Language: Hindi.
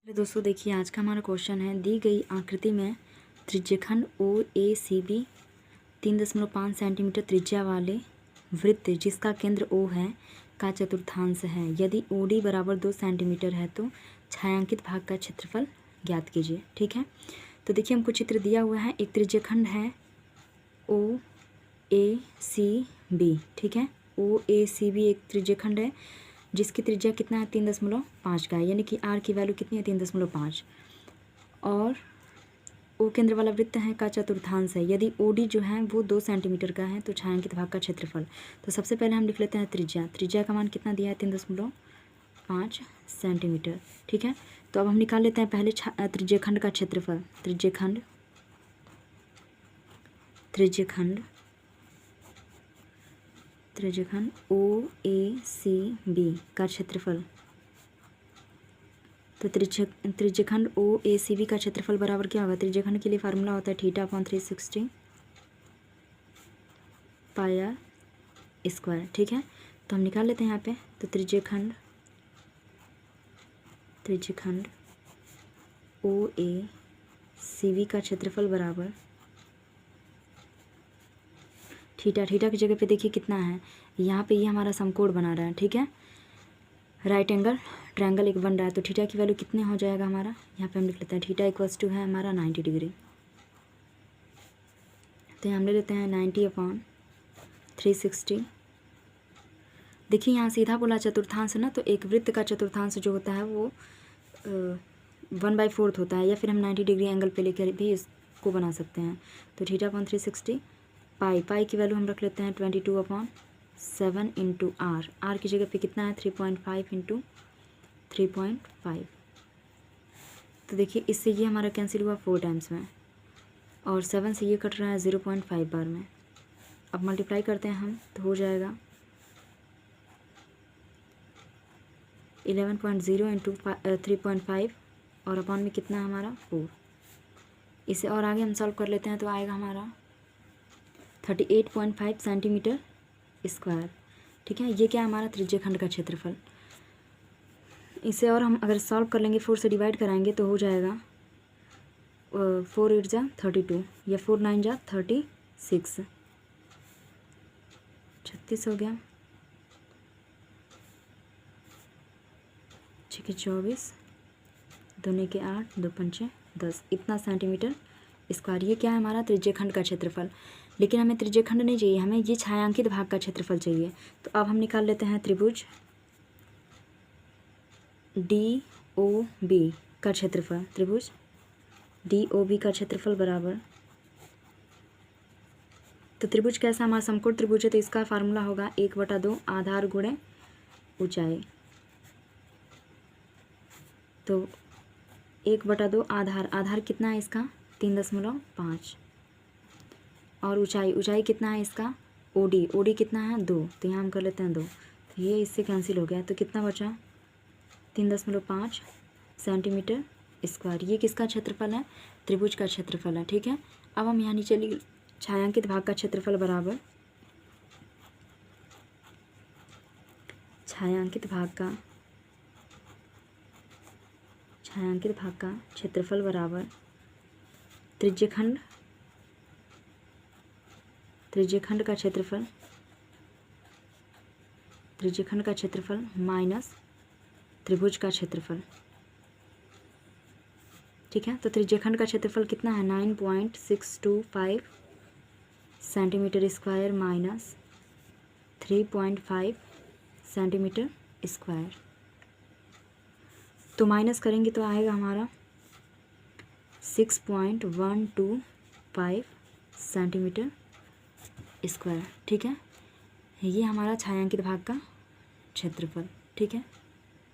दोस्तों देखिए, आज का हमारा क्वेश्चन है, दी गई आकृति में त्रिज्यखंड ओ ए सी बी 3.5 सेंटीमीटर त्रिज्या वाले वृत्त जिसका केंद्र O है का चतुर्थांश है। यदि OD बराबर 2 सेंटीमीटर है तो छायांकित भाग का क्षेत्रफल ज्ञात कीजिए। ठीक है, तो देखिए हमको चित्र दिया हुआ है। एक त्रिज्यखंड है OACB। ठीक है, OACB एक त्रिज्यखंड है जिसकी त्रिज्या कितना है 3.5 का है, यानी कि R की वैल्यू कितनी है 3.5। और O केंद्र वाला वृत्त है का चतुर्थांश है। यदि OD जो है वो 2 सेंटीमीटर का है तो छायांकित भाग का क्षेत्रफल। तो सबसे पहले हम लिख लेते हैं त्रिज्या का मान कितना दिया है 3.5 सेंटीमीटर। ठीक है, तो अब हम निकाल लेते हैं पहले त्रिज्यखंड का क्षेत्रफल। त्रिज्यखंड OACB का क्षेत्रफल। तो त्रिज्यखंड OACB का क्षेत्रफल बराबर क्या होगा? त्रिज्यखंड के लिए फार्मूला होता है θ/360 πr²। ठीक है, तो हम निकाल लेते हैं यहाँ पे। तो त्रिज्यखंड OACB का क्षेत्रफल बराबर थीटा की जगह पे देखिए कितना है, यहाँ पे ये हमारा समकोण बना रहा है। ठीक है, राइट एंगल ट्रायंगल एक बन रहा है, तो थीटा की वैल्यू कितने हो जाएगा हमारा, यहाँ पे हम लिख लेते हैं थीटा = है हमारा 90 डिग्री। तो यहाँ हम ले लेते हैं 90/360। देखिए यहाँ सीधा बोला चतुर्थांश ना, तो एक वृत्त का चतुर्थांश जो होता है वो 1/4 होता है, या फिर हम 90 डिग्री एंगल पे लेकर भी इसको बना सकते हैं। तो θ/360 पाई की वैल्यू हम रख लेते हैं 22/7 इंटू R की जगह पे कितना है 3.5 इंटू 3.5। तो देखिए इससे ये हमारा कैंसिल हुआ 4 टाइम्स में, और 7 से ये कट रहा है 0.5 बार में। अब मल्टीप्लाई करते हैं हम तो हो जाएगा 11.0 इंटू 3.5 और अपॉन में कितना है हमारा 4। इसे और आगे हम सॉल्व कर लेते हैं तो आएगा हमारा 38.5 सेंटीमीटर स्क्वायर। ठीक है, ये क्या है हमारा त्रिज्यखंड का क्षेत्रफल। इसे और हम अगर सॉल्व कर लेंगे, 4 से डिवाइड कराएंगे तो हो जाएगा 4 8 जा 32 या 4 9 जा 36 36 हो गया। ठीक है, 24 2 के 8 2 पंचे 10 इतना सेंटीमीटर स्क्वायर। ये क्या है हमारा त्रिज्यखंड का क्षेत्रफल। लेकिन हमें त्रिज्यखंड नहीं चाहिए, हमें ये छायांकित भाग का क्षेत्रफल चाहिए। तो अब हम निकाल लेते हैं त्रिभुज DOB का क्षेत्रफल। त्रिभुज DOB का क्षेत्रफल बराबर, तो त्रिभुज कैसा हमारा समकोण त्रिभुज है, तो इसका फार्मूला होगा 1/2 आधार गुणे ऊंचाई। तो 1/2 आधार कितना है इसका 3.5, और ऊंचाई कितना है इसका OD कितना है 2, तो यहाँ हम कर लेते हैं 2। तो ये इससे कैंसिल हो गया, तो कितना बचा 3.5 सेंटीमीटर स्क्वायर। ये किसका क्षेत्रफल है? त्रिभुज का क्षेत्रफल है। ठीक है, अब हम यहाँ नीचे लिख छायांकित भाग का क्षेत्रफल बराबर छायांकित भाग का क्षेत्रफल बराबर त्रिज्यखंड का क्षेत्रफल माइनस त्रिभुज का क्षेत्रफल। ठीक है, तो त्रिज्यखंड का क्षेत्रफल कितना है 9.625 centimetre square minus 3.5 centimetre square. तो माइनस करेंगे तो आएगा हमारा 6.125 सेंटीमीटर स्क्वायर। ठीक है, ये हमारा छायांकित भाग का क्षेत्रफल। ठीक है।